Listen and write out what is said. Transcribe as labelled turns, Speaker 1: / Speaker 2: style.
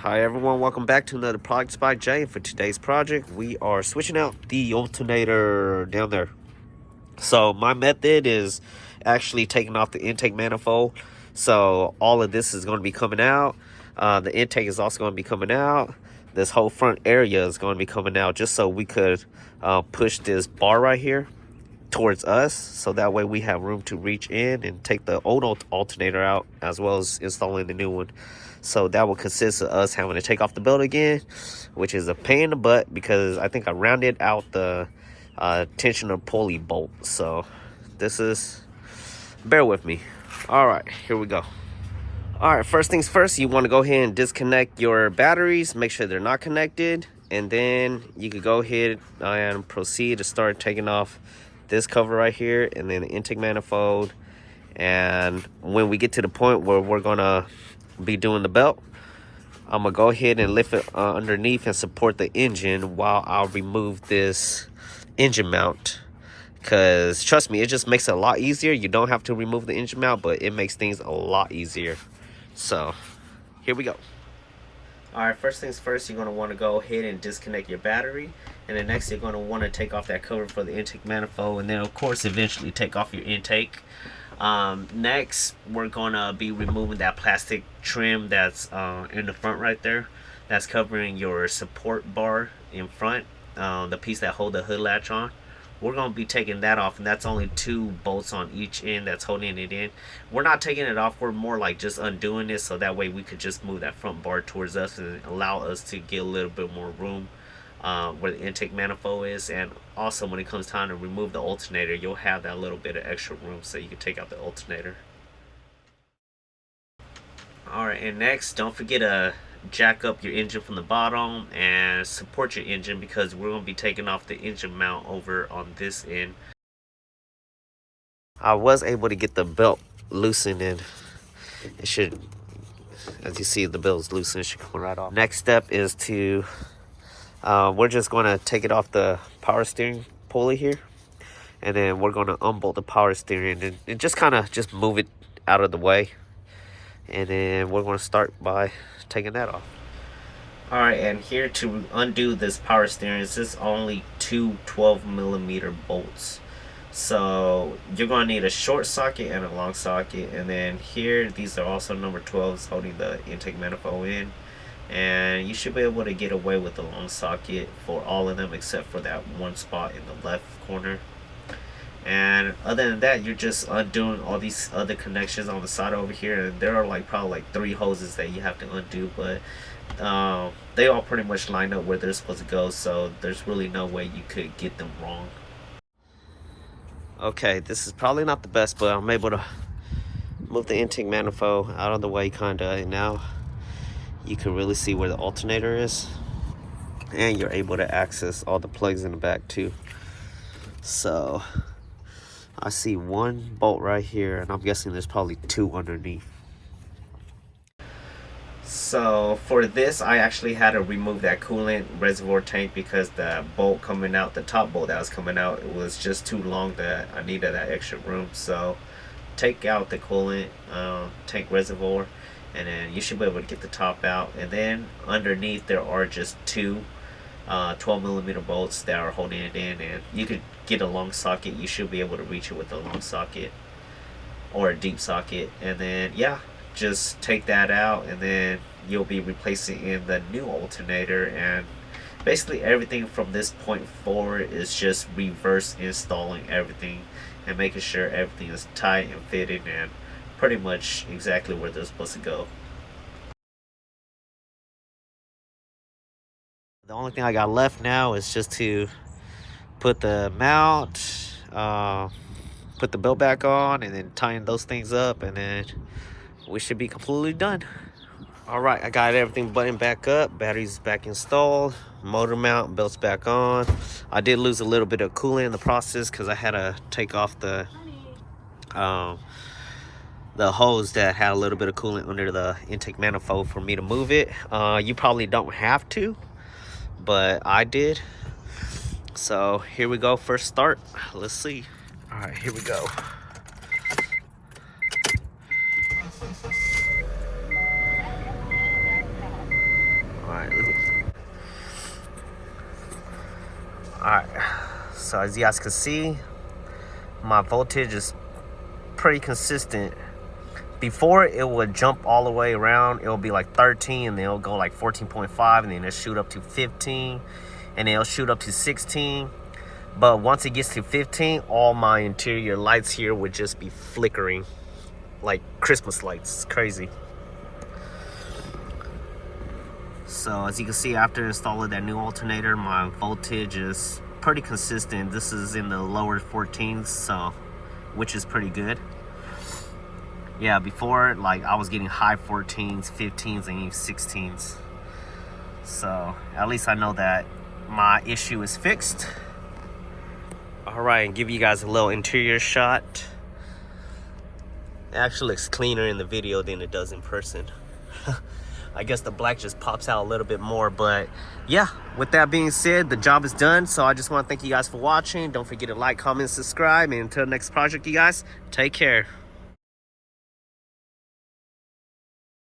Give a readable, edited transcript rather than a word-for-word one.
Speaker 1: Hi everyone, welcome back to another Project by Jay. For today's project, we are switching out the alternator down there. So my method is actually taking off the intake manifold. So all of this is going to be coming out. The intake is also going to be coming out. This whole front area is going to be coming out just so we could push this bar right here towards us, so that way we have room to reach in and take the old alternator out as well as installing the new one. So that will consist of us having to take off the belt again, which is a pain in the butt because I think I rounded out the tensioner pulley bolt. So this is, bear with me. All right, here we go. All right, first things first, you want to go ahead and disconnect your batteries, make sure they're not connected, and then you could go ahead and proceed to start taking off this cover right here and then the intake manifold. And when we get to the point where we're gonna be doing the belt, I'm gonna go ahead and lift it underneath and support the engine while I'll remove this engine mount, because trust me, it just makes it a lot easier. You don't have to remove the engine mount, but it makes things a lot easier. So here we go. Alright, first things first, you're going to want to go ahead and disconnect your battery. And then next, you're going to want to take off that cover for the intake manifold. And then, of course, eventually take off your intake. Next, we're going to be removing that plastic trim that's in the front right there. That's covering your support bar in front, the piece that hold the hood latch on. We're going to be taking that off, and that's only 2 bolts on each end that's holding it in. We're not taking it off, we're more like just undoing it, so that way we could just move that front bar towards us and allow us to get a little bit more room where the intake manifold is. And also when it comes time to remove the alternator, you'll have that little bit of extra room so you can take out the alternator. Alright, and next, don't forget to jack up your engine from the bottom and support your engine, because we're going to be taking off the engine mount over on this end. I was able to get the belt loosened, and it should, as you see, the belt's loosened, it should come right off. Next step is to we're just going to take it off the power steering pulley here, and then we're going to unbolt the power steering and just kind of just move it out of the way. And then we're going to start by taking that off. Alright, and here to undo this power steering, this is only 2 12mm bolts. So you're going to need a short socket and a long socket. And then here, these are also number 12s holding the intake manifold in. And you should be able to get away with the long socket for all of them except for that one spot in the left corner. And other than that, you're just undoing all these other connections on the side over here, and there are probably like 3 hoses that you have to undo, but they all pretty much line up where they're supposed to go, so there's really no way you could get them wrong. Okay, this is probably not the best, but I'm able to move the intake manifold out of the way kinda, and now you can really see where the alternator is, and you're able to access all the plugs in the back too. So I see 1 bolt right here, and I'm guessing there's probably 2 underneath. So for this, I actually had to remove that coolant reservoir tank because the bolt coming out, the top bolt that was coming out, it was just too long that I needed that extra room. So take out the coolant tank reservoir, and then you should be able to get the top out. And then underneath there are just 2 12mm bolts that are holding it in, and you could get a long socket. You should be able to reach it with a long socket or a deep socket. And then yeah, just take that out, and then you'll be replacing in the new alternator. And basically everything from this point forward is just reverse installing everything and making sure everything is tight and fitted and pretty much exactly where they're supposed to go. The only thing I got left now is just to put the mount, put the belt back on, and then tying those things up, and then we should be completely done. Alright, I got everything buttoned back up, batteries back installed, motor mount, belts back on. I did lose a little bit of coolant in the process because I had to take off the hose that had a little bit of coolant under the intake manifold for me to move it. You probably don't have to, but I did. So here we go, first start. Let's see. All right, here we go. So as you guys can see, my voltage is pretty consistent. Before, it would jump all the way around. It'll be like 13, and then it'll go like 14.5, and then it'll shoot up to 15, and then it'll shoot up to 16. But once it gets to 15, all my interior lights here would just be flickering like Christmas lights. It's crazy. So as you can see, after installing that new alternator, my voltage is pretty consistent. This is in the lower 14s, so which is pretty good. Yeah, before, like, I was getting high 14s, 15s, and even 16s. So at least I know that my issue is fixed. All right, and give you guys a little interior shot. It actually looks cleaner in the video than it does in person. I guess the black just pops out a little bit more, but yeah, with that being said, the job is done. So I just want to thank you guys for watching. Don't forget to like, comment, subscribe, and until the next project, you guys, take care.